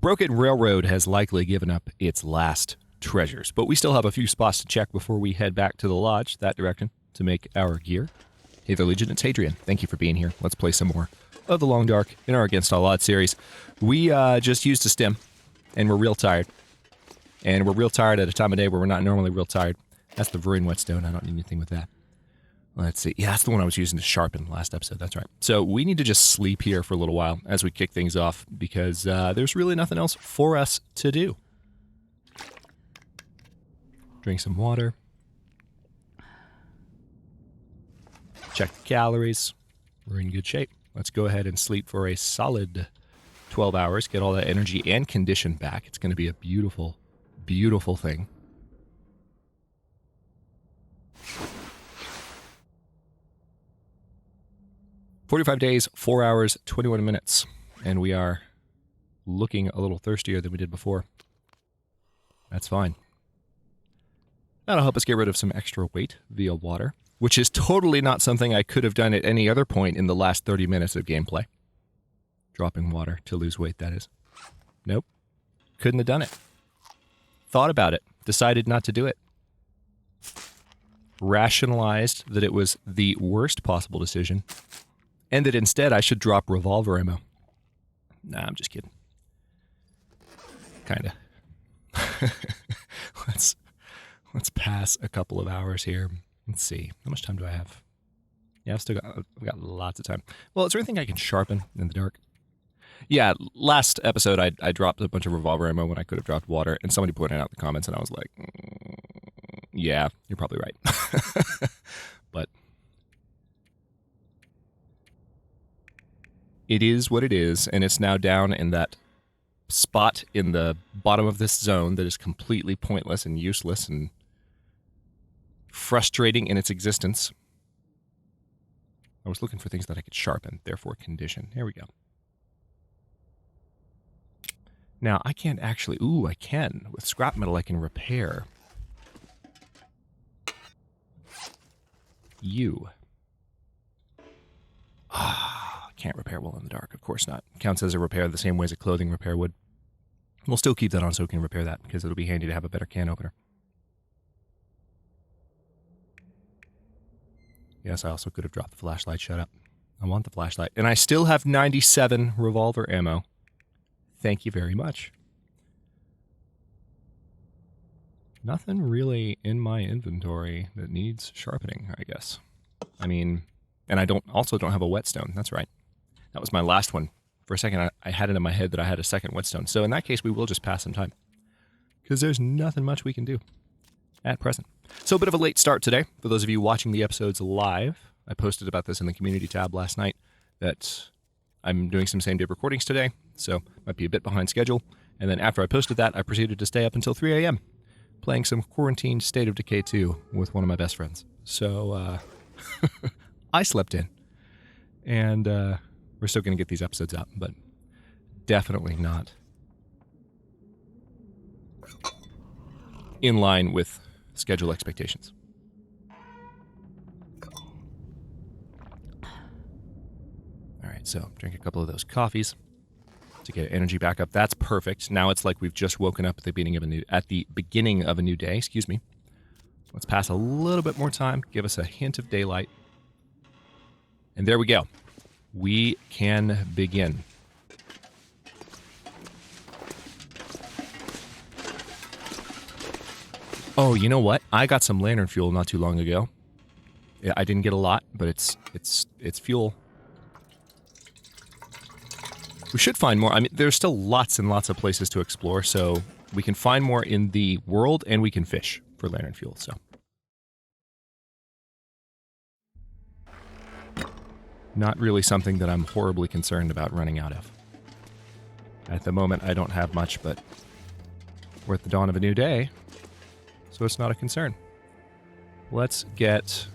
Broken Railroad has likely given up its last treasures, but we still have a few spots to check before we head back to the lodge, that direction, to make our gear. Hey there, Legion, it's Hadrian. Thank you for being here. Let's play some more of the Long Dark in our Against All Odds series. We just used a stim, and we're real tired. And we're real tired at a time of day where we're not normally real tired. That's the Varyrian Whetstone. I don't need anything with that. Let's see. Yeah, that's the one I was using to sharpen last episode. That's right. So we need to just sleep here for a little while as we kick things off because there's really nothing else for us to do. Drink some water. Check the calories. We're in good shape. Let's go ahead and sleep for a solid 12 hours. Get all that energy and condition back. It's going to be a beautiful, beautiful thing. "45 days, 4 hours, 21 minutes. And we are looking a little thirstier than we did before. That's fine. That'll help us get rid of some extra weight via water, which is totally not something I could have done at any other point in the last 30 minutes of gameplay. Dropping water to lose weight, that is. Nope. Couldn't have done it. Thought about it. Decided not to do it. Rationalized that it was the worst possible decision. And that instead I should drop revolver ammo. Nah, I'm just kidding. Kinda. Let's pass a couple of hours here. Let's see. How much time do I have? Yeah, I've got lots of time. Well, is there anything I can sharpen in the dark? Yeah, last episode I dropped a bunch of revolver ammo when I could have dropped water, and somebody pointed out in the comments, and I was like, yeah, you're probably right. But it is what it is, and it's now down in that spot in the bottom of this zone that is completely pointless and useless and frustrating in its existence. I was looking for things that I could sharpen, therefore condition. Here we go. Now, I can't actually... Ooh, I can. With scrap metal, I can repair. Can't repair well in the dark. Of course not. Counts as a repair the same way as a clothing repair would. We'll still keep that on so we can repair that, because it'll be handy to have a better can opener. Yes, I also could have dropped the flashlight. Shut up. I want the flashlight. And I still have 97 revolver ammo. Thank you very much. Nothing really in my inventory that needs sharpening, I guess. I mean, and I also don't have a whetstone. That's right. That was my last one. For a second, I had it in my head that I had a second whetstone. So in that case, we will just pass some time. Because there's nothing much we can do at present. So a bit of a late start today. For those of you watching the episodes live, I posted about this in the community tab last night, that I'm doing some same-day recordings today, so might be a bit behind schedule. And then after I posted that, I proceeded to stay up until 3 a.m. playing some Quarantined State of Decay 2 with one of my best friends. So, I slept in. And we're still going to get these episodes out, but definitely not in line with schedule expectations. All right, so drink a couple of those coffees to get energy back up. That's perfect. Now it's like we've just woken up at the beginning of a new day. Excuse me. Let's pass a little bit more time. Give us a hint of daylight. And there we go. We can begin. Oh, you know what? I got some lantern fuel not too long ago. Yeah, I didn't get a lot, but it's fuel. We should find more. I mean, there's still lots and lots of places to explore, so we can find more in the world, and we can fish for lantern fuel, so. Not really something that I'm horribly concerned about running out of. At the moment, I don't have much, but we're at the dawn of a new day, so it's not a concern. Let's get...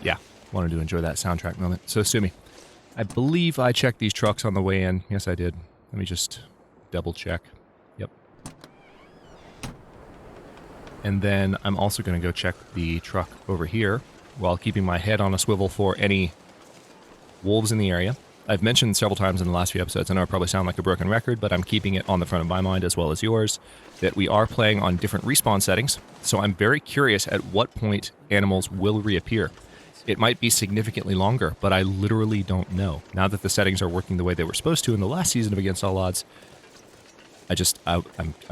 Yeah, wanted to enjoy that soundtrack moment. So, Sumi, I believe I checked these trucks on the way in. Yes, I did. Let me just double check. Yep. And then I'm also going to go check the truck over here while keeping my head on a swivel for any wolves in the area. I've mentioned several times in the last few episodes, I know I probably sound like a broken record, but I'm keeping it on the front of my mind as well as yours, that we are playing on different respawn settings, so I'm very curious at what point animals will reappear. It might be significantly longer, but I literally don't know. Now that the settings are working the way they were supposed to in the last season of Against All Odds, I'm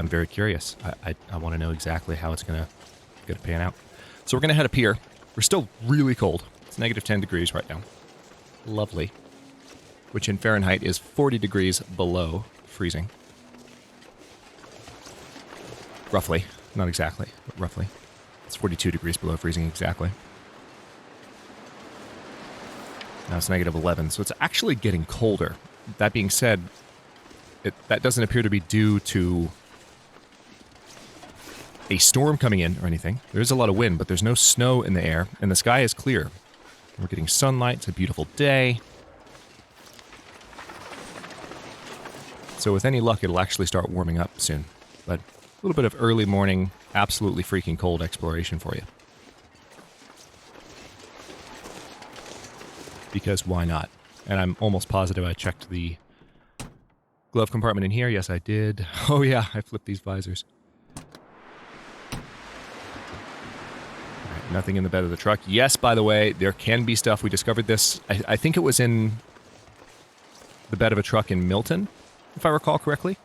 very curious. I want to know exactly how it's gonna pan out. So we're gonna head up here. We're still really cold. It's negative 10 degrees right now. Lovely. Which in Fahrenheit is 40 degrees below freezing. Roughly. Not exactly, but roughly. It's 42 degrees below freezing exactly. Now it's negative 11, so it's actually getting colder. That being said, that doesn't appear to be due to a storm coming in or anything. There's a lot of wind, but there's no snow in the air, and the sky is clear. We're getting sunlight. It's a beautiful day. So with any luck, it'll actually start warming up soon. But a little bit of early morning, absolutely freaking cold exploration for you. Because why not? And I'm almost positive I checked the glove compartment in here. Yes, I did. Oh yeah, I flipped these visors. Right, nothing in the bed of the truck. Yes, by the way, there can be stuff. We discovered this. I think it was in the bed of a truck in Milton, if I recall correctly.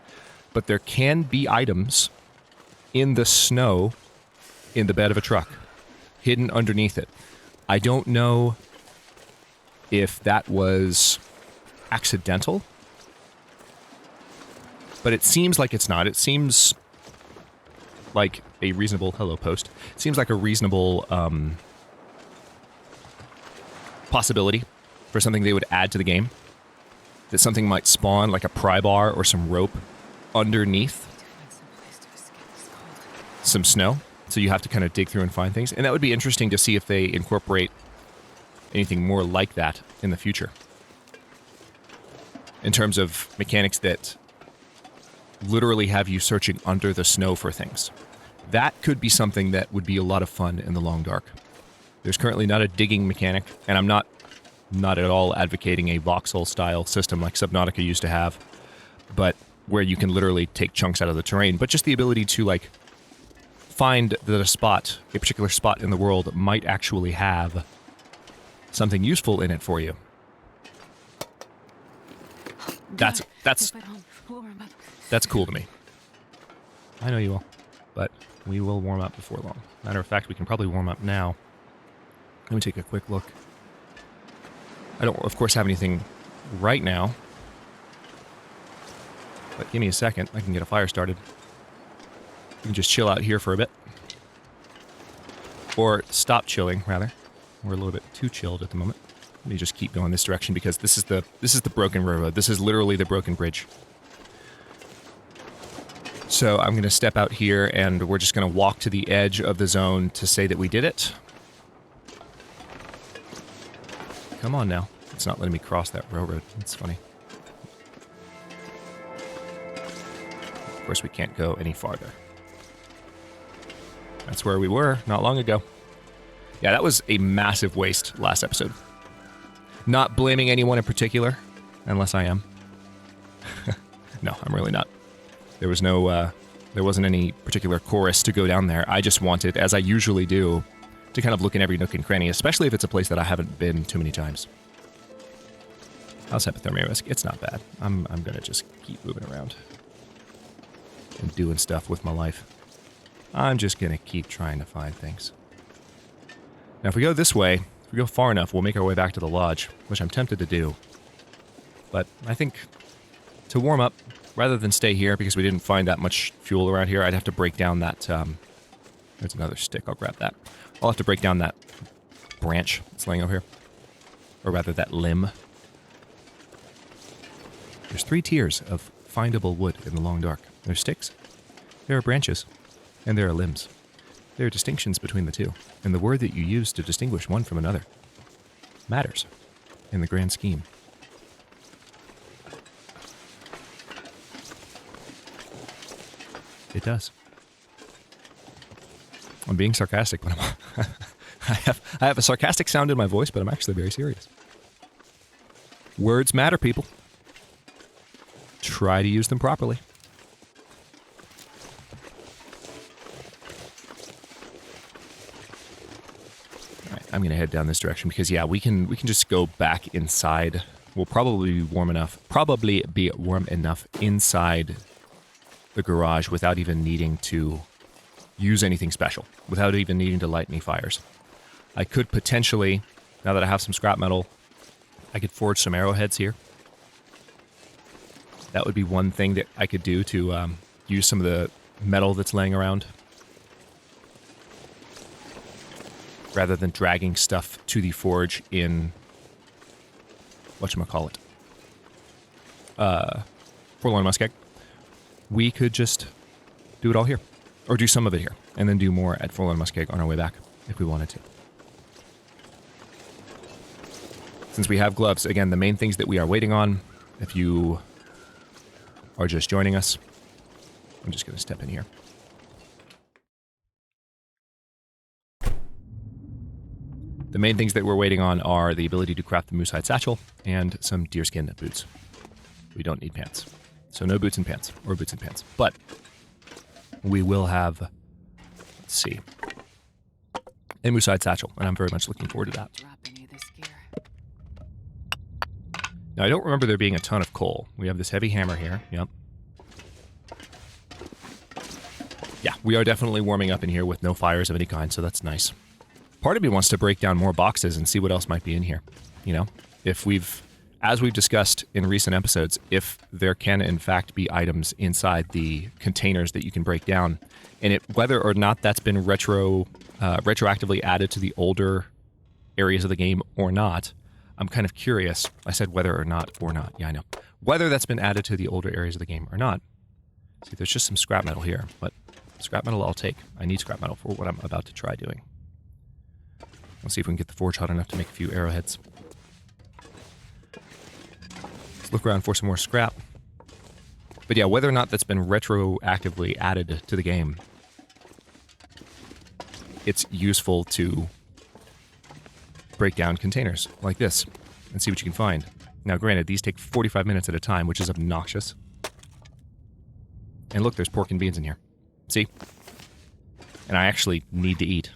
But there can be items in the snow in the bed of a truck, hidden underneath it. I don't know if that was accidental, but it seems like it's not. It seems like a reasonable... Hello, Post. It seems like a reasonable possibility for something they would add to the game. That something might spawn, like a pry bar or some rope underneath some snow. So you have to kind of dig through and find things. And that would be interesting to see if they incorporate anything more like that in the future. In terms of mechanics that literally have you searching under the snow for things. That could be something that would be a lot of fun in the long dark. There's currently not a digging mechanic, and I'm not at all advocating a voxel-style system like Subnautica used to have, but where you can literally take chunks out of the terrain, but just the ability to, like, find that a particular spot in the world might actually have something useful in it for you. That's cool to me. I know you will, but we will warm up before long. Matter of fact, we can probably warm up now. Let me take a quick look. I don't, of course, have anything right now, but give me a second. I can get a fire started. We can just chill out here for a bit. Or stop chilling, rather. We're a little bit too chilled at the moment. Let me just keep going this direction because this is the broken railroad. This is literally the broken bridge. So I'm going to step out here and we're just going to walk to the edge of the zone to say that we did it. Come on now. It's not letting me cross that railroad. It's funny. Of course, we can't go any farther. That's where we were not long ago. Yeah, that was a massive waste last episode. Not blaming anyone in particular, unless I am. No, I'm really not. There was there wasn't any particular chorus to go down there. I just wanted, as I usually do, to kind of look in every nook and cranny, especially if it's a place that I haven't been too many times. How's hypothermia risk? It's not bad. I'm gonna just keep moving around and doing stuff with my life. I'm just gonna keep trying to find things. Now, if we go this way, if we go far enough, we'll make our way back to the lodge, which I'm tempted to do. But I think to warm up, rather than stay here, because we didn't find that much fuel around here, I'd have to break down that, there's another stick, I'll grab that. I'll have to break down that branch that's laying over here. Or rather, that limb. There's 3 tiers of findable wood in the long dark. There's sticks, there are branches, and there are limbs. There are distinctions between the two, and the word that you use to distinguish one from another matters in the grand scheme. It does. I'm being sarcastic when I'm... I have a sarcastic sound in my voice, but I'm actually very serious. Words matter, people. Try to use them properly. Alright, I'm gonna head down this direction because yeah, we can just go back inside. We'll probably be warm enough inside the garage without even needing to use anything special, without even needing to light any fires. I could potentially, now that I have some scrap metal, I could forge some arrowheads here. That would be one thing that I could do to use some of the metal that's laying around, rather than dragging stuff to the forge in whatchamacallit, Forlorn Muskeg. We could just do it all here, or do some of it here, and then do more at Forlorn Muskeg on our way back, if we wanted to. Since we have gloves, again, the main things that we are waiting on, if you are just joining us, I'm just going to step in here. The main things that we're waiting on are the ability to craft the moose hide satchel and some deerskin boots. We don't need pants. So no boots and pants, or boots and pants. But we will have, let's see, a moose hide satchel, and I'm very much looking forward to that. Now, I don't remember there being a ton of coal. We have this heavy hammer here. Yep. Yeah, we are definitely warming up in here with no fires of any kind, so that's nice. Part of me wants to break down more boxes and see what else might be in here. You know, if as we've discussed in recent episodes, if there can in fact be items inside the containers that you can break down, and whether or not that's been retroactively added to the older areas of the game or not, I'm kind of curious. I said whether or not. Yeah, I know. Whether that's been added to the older areas of the game or not. See, there's just some scrap metal here, but scrap metal I'll take. I need scrap metal for what I'm about to try doing. Let's see if we can get the forge hot enough to make a few arrowheads. Let's look around for some more scrap. But yeah, whether or not that's been retroactively added to the game, it's useful to break down containers like this and see what you can find. Now, granted, these take 45 minutes at a time, which is obnoxious. And look, there's pork and beans in here. See? And I actually need to eat.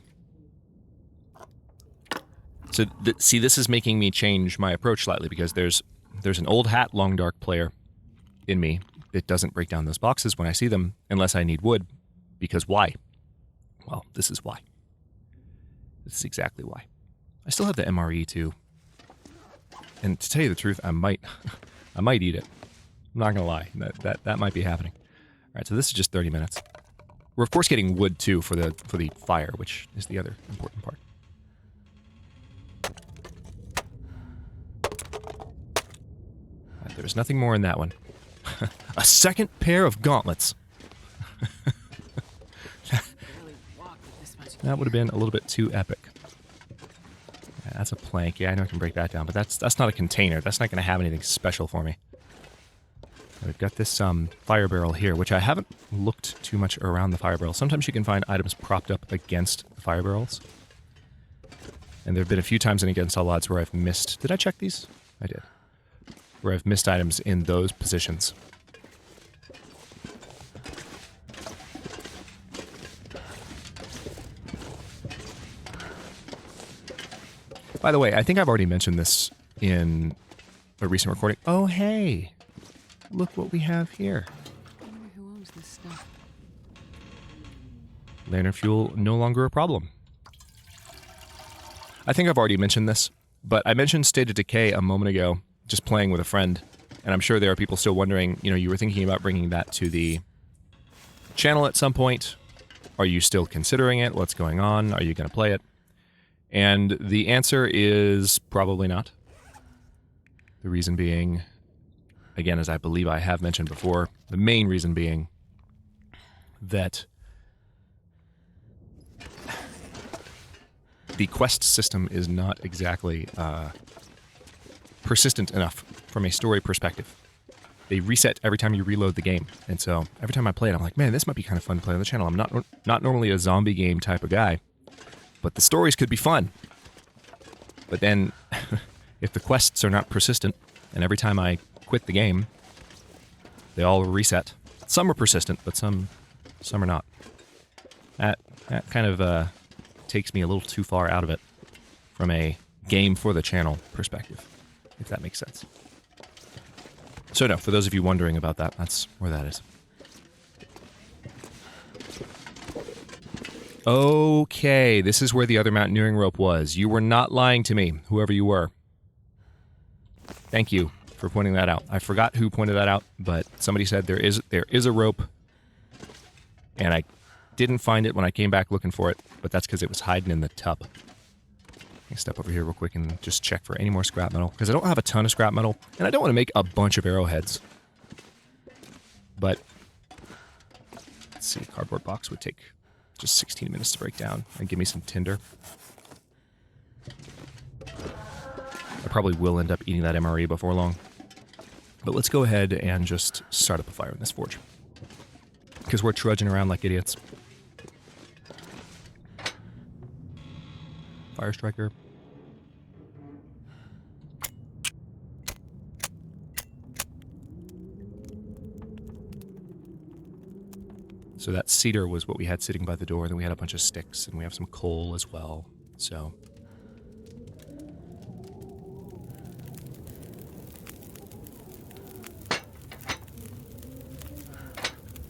So, see, this is making me change my approach slightly, because there's an old hat Long Dark player in me that doesn't break down those boxes when I see them, unless I need wood. Because why? Well, this is why. This is exactly why. I still have the MRE too. And to tell you the truth, I might eat it. I'm not gonna lie. That might be happening. Alright, so this is just 30 minutes. We're of course getting wood too for the fire, which is the other important part. Right, there's nothing more in that one. A second pair of gauntlets. That would have been a little bit too epic. That's a plank. Yeah, I know I can break that down, but that's not a container. That's not going to have anything special for me. We've got this fire barrel here, which I haven't looked too much around the fire barrel. Sometimes you can find items propped up against the fire barrels. And there have been a few times in Against All Odds where I've missed... Did I check these? I did. Where I've missed items in those positions. By the way, I think I've already mentioned this in a recent recording. Oh, hey! Look what we have here. I wonder who owns this stuff. Lantern fuel no longer a problem. I think I've already mentioned this, but I mentioned State of Decay a moment ago, just playing with a friend, and I'm sure there are people still wondering, you know, you were thinking about bringing that to the channel at some point. Are you still considering it? What's going on? Are you going to play it? And the answer is probably not. The reason being, again, as I believe I have mentioned before, the main reason being that the quest system is not exactly persistent enough from a story perspective. they reset every time you reload the game. And so every time I play it, I'm like, man, this might be kind of fun to play on the channel. I'm not normally a zombie game type of guy, but the stories could be fun. But then, if the quests are not persistent, and every time I quit the game, they all reset. Some are persistent, but some are not. That kind of takes me a little too far out of it from a game for the channel perspective, if that makes sense. So no, for those of you wondering about that, that's where that is. Okay, this is where the other mountaineering rope was. You were not lying to me, whoever you were. Thank you for pointing that out. I forgot who pointed that out, but somebody said there is a rope, and I didn't find it when I came back looking for it, but that's because it was hiding in the tub. Let me step over here real quick and just check for any more scrap metal, because I don't have a ton of scrap metal, and I don't want to make a bunch of arrowheads. But, let's see, cardboard box would take just 16 minutes to break down and give me some tinder. I probably will end up eating that MRE before long. But let's go ahead and just start up a fire in this forge, because we're trudging around like idiots. Fire striker. So that cedar was what we had sitting by the door, and then we had a bunch of sticks, and we have some coal as well, so...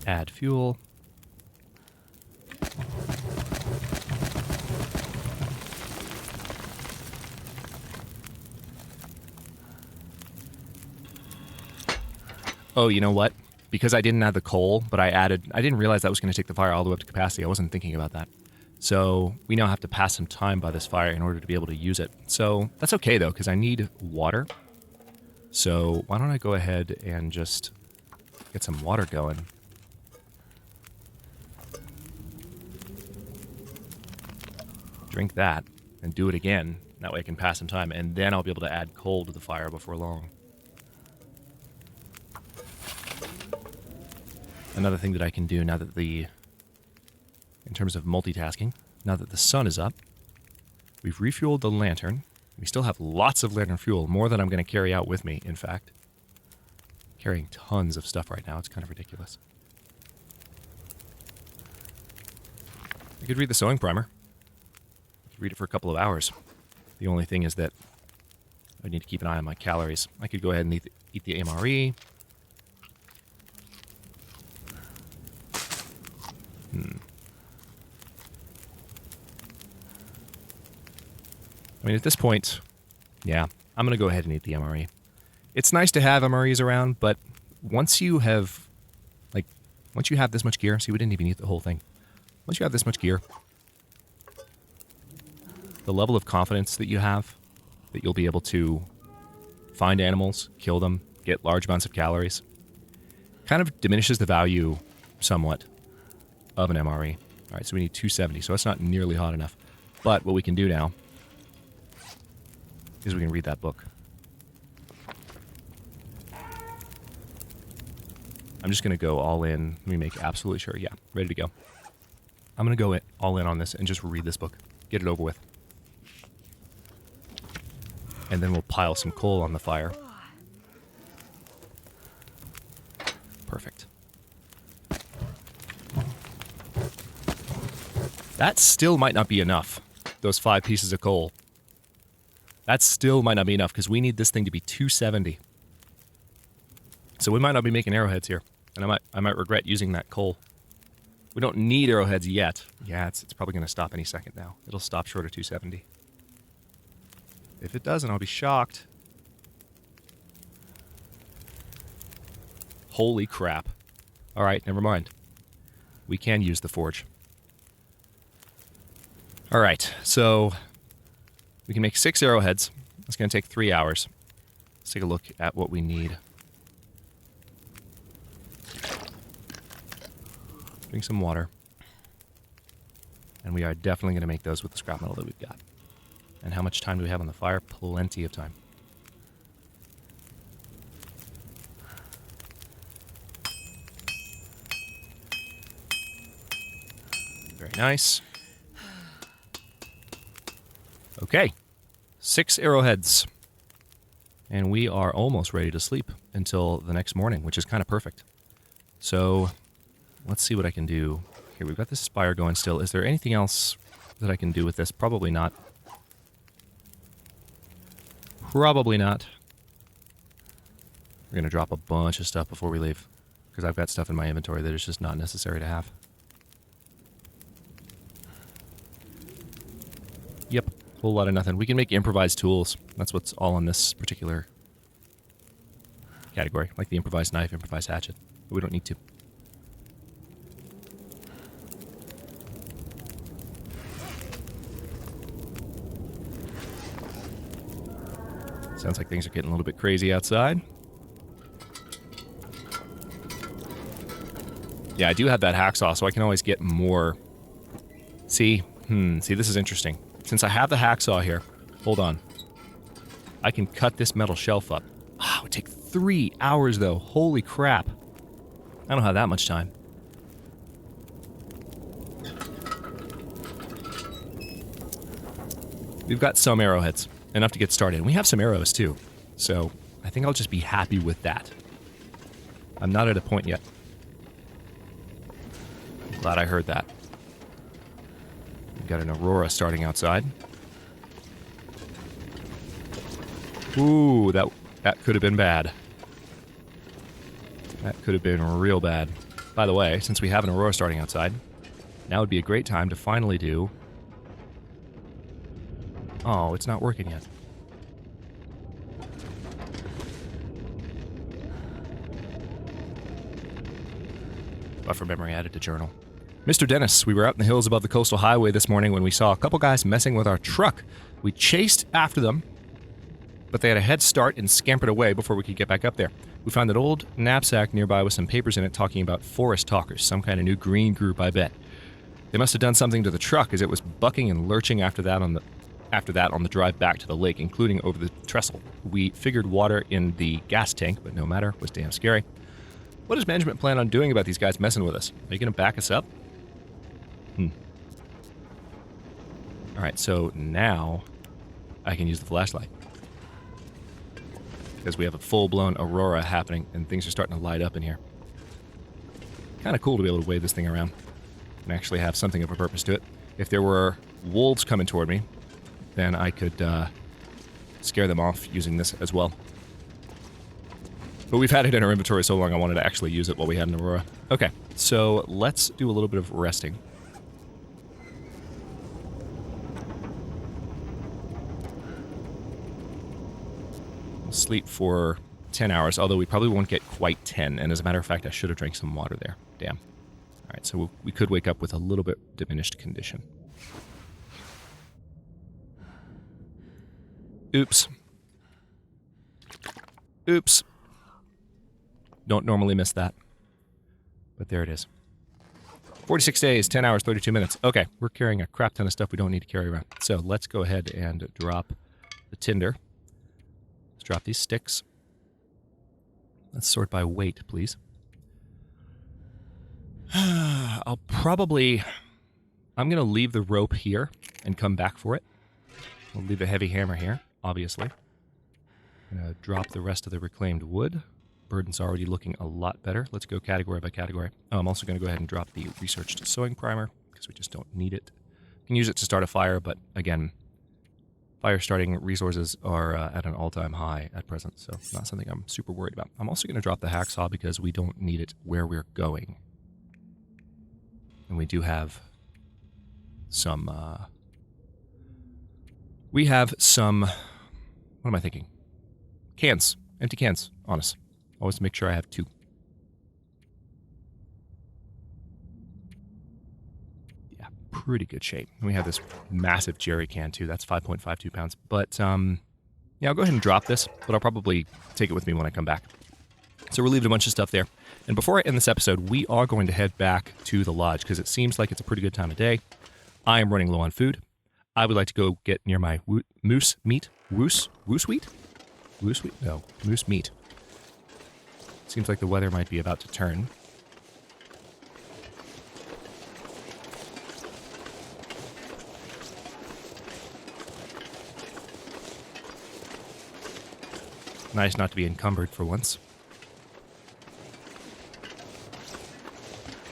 Add fuel. Oh, you know what? Because I didn't add the coal, but I didn't realize that was going to take the fire all the way up to capacity. I wasn't thinking about that. So we now have to pass some time by this fire in order to be able to use it. So that's okay, though, because I need water. So why don't I go ahead and just get some water going. Drink that, and do it again. That way I can pass some time, and then I'll be able to add coal to the fire before long. Another thing that I can do now that in terms of multitasking, now that the sun is up, we've refueled the lantern. We still have lots of lantern fuel, more than I'm going to carry out with me, in fact. Carrying tons of stuff right now, it's kind of ridiculous. I could read the sewing primer. I could read it for a couple of hours. The only thing is that I need to keep an eye on my calories. I could go ahead and eat the MRE. I mean, at this point, yeah, I'm going to go ahead and eat the MRE. It's nice to have MREs around, but once you have this much gear, see, we didn't even eat the whole thing. Once you have this much gear, the level of confidence that you have, that you'll be able to find animals, kill them, get large amounts of calories, kind of diminishes the value somewhat of an MRE. All right, so we need 270, so that's not nearly hot enough. But what we can do now is we can read that book. I'm just going to go all in. Let me make absolutely sure. Yeah, ready to go. I'm going to go all in on this and just read this book. Get it over with. And then we'll pile some coal on the fire. Perfect. That still might not be enough, those 5 pieces of coal. That still might not be enough, because we need this thing to be 270. So we might not be making arrowheads here, and I might regret using that coal. We don't need arrowheads yet. Yeah, it's probably going to stop any second now. It'll stop short of 270. If it doesn't, I'll be shocked. Holy crap. Alright, never mind. We can use the forge. Alright, so we can make 6 arrowheads. It's going to take 3 hours. Let's take a look at what we need. Drink some water. And we are definitely going to make those with the scrap metal that we've got. And how much time do we have on the fire? Plenty of time. nice. Okay. 6 arrowheads. And we are almost ready to sleep until the next morning, which is kind of perfect. So, let's see what I can do. Here, we've got this spire going still. Is there anything else that I can do with this? Probably not. Probably not. We're going to drop a bunch of stuff before we leave, because I've got stuff in my inventory that is just not necessary to have. Yep, whole lot of nothing. We can make improvised tools. That's what's all in this particular category, like the improvised knife, improvised hatchet. But we don't need to. Sounds like things are getting a little bit crazy outside. Yeah, I do have that hacksaw, so I can always get more. See, this is interesting. Since I have the hacksaw here, hold on. I can cut this metal shelf up. Ah, it would take 3 hours, though. Holy crap. I don't have that much time. We've got some arrowheads. Enough to get started. And we have some arrows, too. So, I think I'll just be happy with that. I'm not at a point yet. Glad I heard that. We've got an Aurora starting outside. Ooh, that could have been bad. That could have been real bad. By the way, since we have an Aurora starting outside, now would be a great time to finally do... Oh, it's not working yet. Buffer memory added to journal. Mr. Dennis, we were out in the hills above the coastal highway this morning when we saw a couple guys messing with our truck. We chased after them, but they had a head start and scampered away before we could get back up there. We found an old knapsack nearby with some papers in it talking about forest talkers, some kind of new green group, I bet. They must have done something to the truck as it was bucking and lurching after that on the drive back to the lake, including over the trestle. We figured water in the gas tank, but no matter, it was damn scary. What does management plan on doing about these guys messing with us? Are you going to back us up? Alright, so now I can use the flashlight. Because we have a full-blown Aurora happening, and things are starting to light up in here. Kind of cool to be able to wave this thing around and actually have something of a purpose to it. If there were wolves coming toward me, then I could scare them off using this as well. But we've had it in our inventory so long I wanted to actually use it while we had an Aurora. Okay, so let's do a little bit of resting. We'll sleep for 10 hours, although we probably won't get quite 10. And as a matter of fact, I should have drank some water there. Damn. Alright, so we could wake up with a little bit diminished condition. Oops. Oops. Don't normally miss that. But there it is. 46 days, 10 hours, 32 minutes. Okay, we're carrying a crap ton of stuff we don't need to carry around. So let's go ahead and drop the tinder. Let's drop these sticks. Let's sort by weight, please. I'm going to leave the rope here and come back for it. We'll leave the heavy hammer here, obviously. I'm going to drop the rest of the reclaimed wood. Burden's already looking a lot better. Let's go category by category. Oh, I'm also going to go ahead and drop the researched sewing primer, because we just don't need it. You can use it to start a fire, but again, fire starting resources are at an all-time high at present, so not something I'm super worried about. I'm also going to drop the hacksaw because we don't need it where we're going. And we do have some... what am I thinking? Cans. Empty cans on us. Always make sure I have 2. Yeah, pretty good shape. And we have this massive jerry can too. That's 5.52 pounds. But, yeah, I'll go ahead and drop this, but I'll probably take it with me when I come back. So we're leaving a bunch of stuff there. And before I end this episode, we are going to head back to the lodge because it seems like it's a pretty good time of day. I am running low on food. I would like to go get near my moose meat. Moose meat? No, moose meat. Seems like the weather might be about to turn. Nice not to be encumbered for once.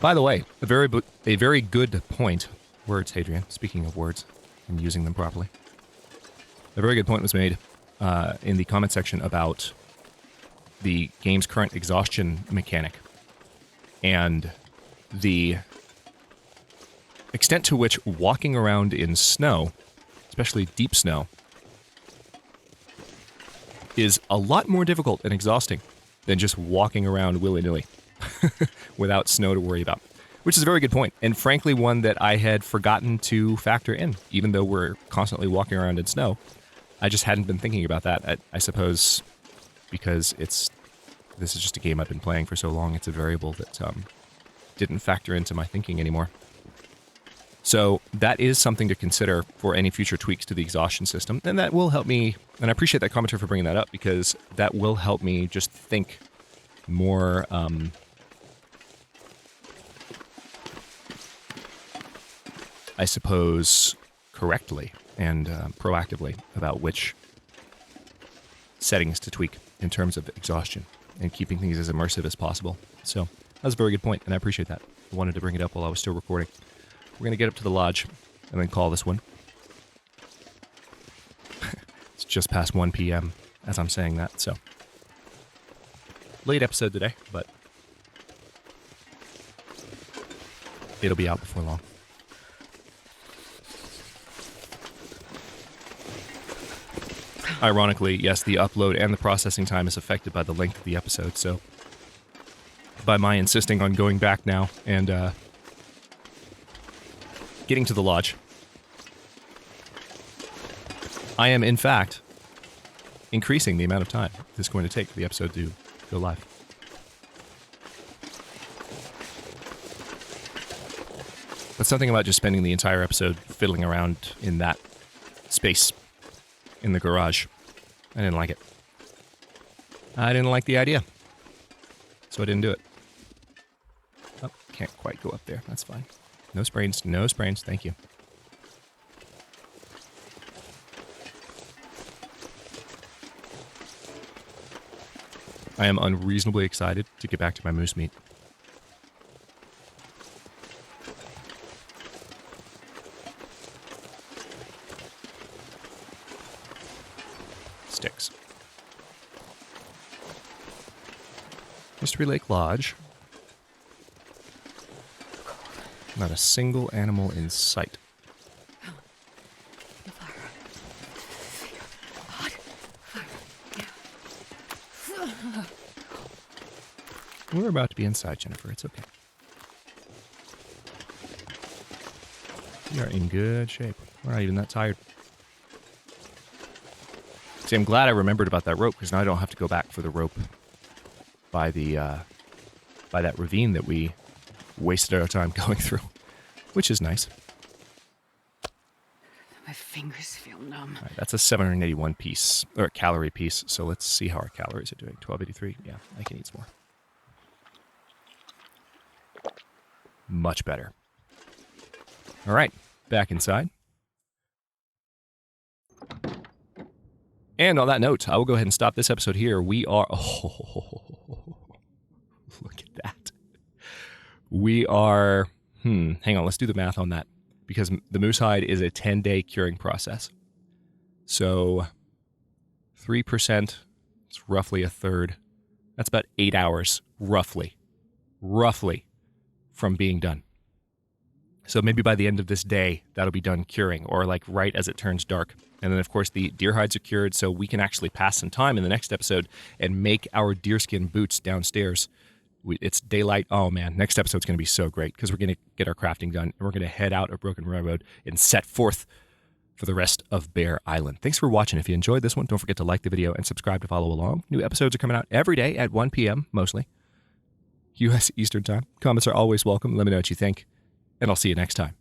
By the way, a very good point. Words, Hadrian. Speaking of words and using them properly. A very good point was made in the comment section about the game's current exhaustion mechanic and the extent to which walking around in snow, especially deep snow, is a lot more difficult and exhausting than just walking around willy-nilly without snow to worry about. Which is a very good point, and frankly one that I had forgotten to factor in, even though we're constantly walking around in snow. I just hadn't been thinking about that, I suppose, because this is just a game I've been playing for so long, it's a variable that didn't factor into my thinking anymore. So that is something to consider for any future tweaks to the exhaustion system, and that will help me, and I appreciate that commenter for bringing that up, because that will help me just think more, I suppose, correctly and proactively about which settings to tweak in terms of exhaustion and keeping things as immersive as possible. So that was a very good point, and I appreciate that. I wanted to bring it up while I was still recording. We're going to get up to the lodge and then call this one. It's just past 1 p.m. as I'm saying that, so. Late episode today, but it'll be out before long. Ironically, yes, the upload and the processing time is affected by the length of the episode, so by my insisting on going back now and getting to the lodge, I am, in fact, increasing the amount of time it's going to take for the episode to go live. But something about just spending the entire episode fiddling around in that space in the garage, I didn't like it. I didn't like the idea, so I didn't do it. Oh, can't quite go up there. That's fine. No sprains, no sprains, thank you. I am unreasonably excited to get back to my moose meat. Sticks. Mystery Lake Lodge. Not a single animal in sight. We're about to be inside, Jennifer. It's okay. We are in good shape. We're not even that tired. See, I'm glad I remembered about that rope, because now I don't have to go back for the rope by that ravine that we wasted our time going through, which is nice. My fingers feel numb. All right, that's a 781 piece, or calorie piece, so let's see how our calories are doing. 1283, yeah, I can eat some more. Much better. All right, back inside. And on that note, I will go ahead and stop this episode here. We are... Oh, look at that. We are... hang on, let's do the math on that. Because the moose hide is a 10-day curing process. So 3%, it's roughly a third. That's about 8 hours, roughly, from being done. So maybe by the end of this day, that'll be done curing, or like right as it turns dark. And then, of course, the deer hides are cured, so we can actually pass some time in the next episode and make our deerskin boots downstairs. It's daylight. Oh, man. Next episode's going to be so great, because we're going to get our crafting done, and we're going to head out of Broken Railroad and set forth for the rest of Bear Island. Thanks for watching. If you enjoyed this one, don't forget to like the video and subscribe to follow along. New episodes are coming out every day at 1 p.m., mostly. U.S. Eastern Time. Comments are always welcome. Let me know what you think, and I'll see you next time.